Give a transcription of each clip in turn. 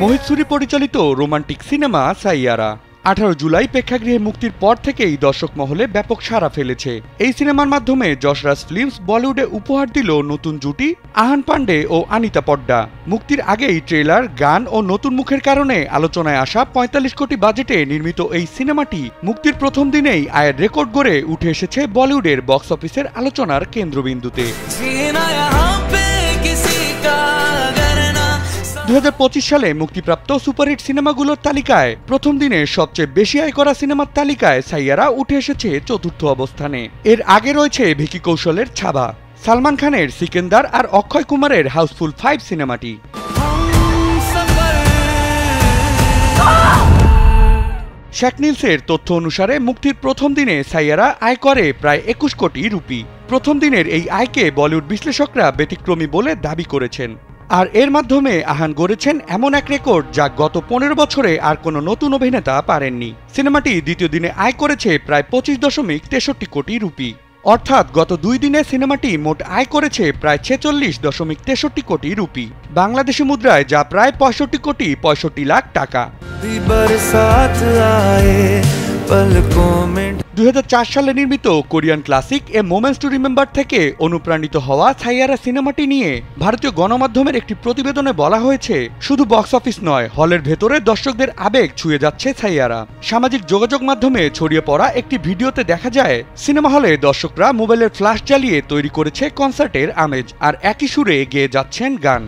মোহিত সুরি পরিচালিত romantic cinema Saiyaara 18 July প্রেক্ষাগৃহে মুক্তির পর থেকেই দর্শক মহলে ব্যাপক সাড়া ফেলেছে। এই সিনেমার মাধ্যমে যশরাজ ফিল্মস বলিউডে উপহার দিল নতুন জুটি আহান পান্ডে ও আনিতা পড্ডা। মুক্তির আগেই ট্রেলার, গান ও নতুন মুখের কারণে আলোচনায় আসা 45 কোটি বাজেটে নির্মিত এই সিনেমাটি মুক্তির প্রথম দিনেই আয়ের রেকর্ড গড়ে উঠে এসেছে বলিউডের বক্স অফিসের আলোচনার কেন্দ্রবিন্দুতে। 2025 সালে মুক্তিপ্রাপ্ত সুপারহিট সিনেমাগুলোর তালিকায় প্রথম দিনে সবচেয়ে বেশি আয় করা সিনেমার তালিকায় সাইয়ারা উঠে এসেছে চতুর্থ অবস্থানে। এর আগে রয়েছে ভিকি কৌশলের ছাবা, সালমান খানের সিকেন্দার আর অক্ষয় কুমারের হাউসফুল 5 সিনেমাটি। শেখ নিউজের তথ্য অনুসারে মুক্তির প্রথম দিনে সাইয়ারা আয় করে প্রায় 21 কোটি রুপি। প্রথম দিনের এই আয়কে বলিউড বিশ্লেষকরা ব্যতিক্রমী বলে দাবি করেছেন। আর এর মাধ্যমে আহান গড়েছেন এমন এক রেকর্ড যা গত 15 বছরে আর কোনো নতুন অভিনেতা পারেননি। সিনেমাটি দ্বিতীয় দিনে আয় করেছে প্রায় 25.63 কোটি রুপি। অর্থাৎ গত 2 দিনে সিনেমাটি মোট আয় করেছে প্রায় 46.63 কোটি রুপি, বাংলাদেশি মুদ্রায় যা প্রায় 65.65 টাকা। 2004 সালে নির্মিত Korean classic A moments to remember থেকে অনুপ্রাণিত হওয়া সাইয়ারা সিনেমাটি নিয়ে ভারতীয় গণমাধ্যমের একটি প্রতিবেদনে বলা হয়েছে, শুধু বক্স অফিস নয়, হলের ভেতরে দর্শকদের আবেগ ছুঁয়ে যাচ্ছে সাইয়ারা। সামাজিক যোগাযোগ মাধ্যমে ছড়িয়ে পড়া একটি ভিডিওতে দেখা যায় সিনেমা হলে দর্শকরা মোবাইলের ফ্ল্যাশ জ্বালিয়ে তৈরি করেছে কনসার্টের আমেজ, আর একই সুরে গেয়ে যাচ্ছেন গান।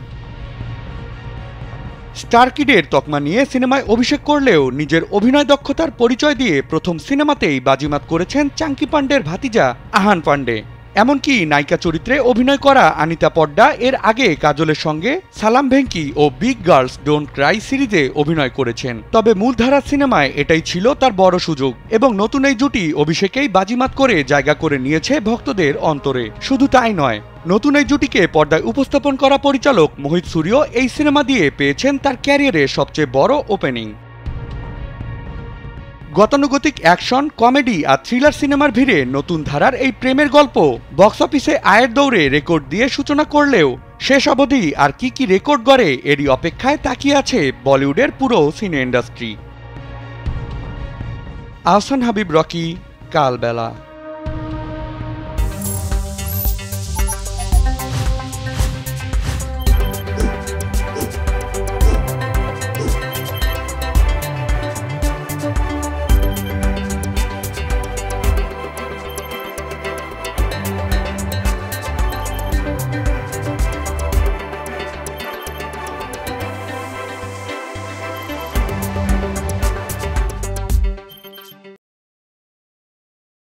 স্টার কিডের তকমা নিয়ে সিনেমায় অভিষেক করলেও নিজের অভিনয় দক্ষতার পরিচয় দিয়ে প্রথম সিনেমাতেই বাজিমাত করেছেন চাঙ্কি পান্ডের ভাতিজা আহান পান্ডে। এমনকি নায়িকা চরিত্রে অভিনয় করা আনিতা পড্ডা এর আগে কাজলের সঙ্গে সালাম ভেঙ্কি ও বিগ গার্লস ডোন্ট ক্রাই সিরিজে অভিনয় করেছেন। তবে মূলধারার সিনেমায় এটাই ছিল তার বড় সুযোগ এবং নতুন এই জুটি অভিষেকেই বাজিমাত করে জায়গা করে নিয়েছে ভক্তদের অন্তরে। শুধু তাই নয়, নতুন এই জুটিকে পর্দায় উপস্থাপন করা পরিচালক মোহিত সুরিও এই সিনেমা দিয়ে পেয়েছেন তার ক্যারিয়ারের সবচেয়ে বড় ওপেনিং। গতানুগতিক অ্যাকশন, কমেডি আর থ্রিলার সিনেমার ভিড়ে নতুন ধারার এই প্রেমের গল্প বক্স অফিসে আয়ের দৌড়ে রেকর্ড দিয়ে সূচনা করলেও শেষ অবধি আর কি রেকর্ড গড়ে এরই অপেক্ষায় তাকিয়ে আছে বলিউডের পুরো সিনে ইন্ডাস্ট্রি। আহসান হাবিব, রকি, কালবেলা।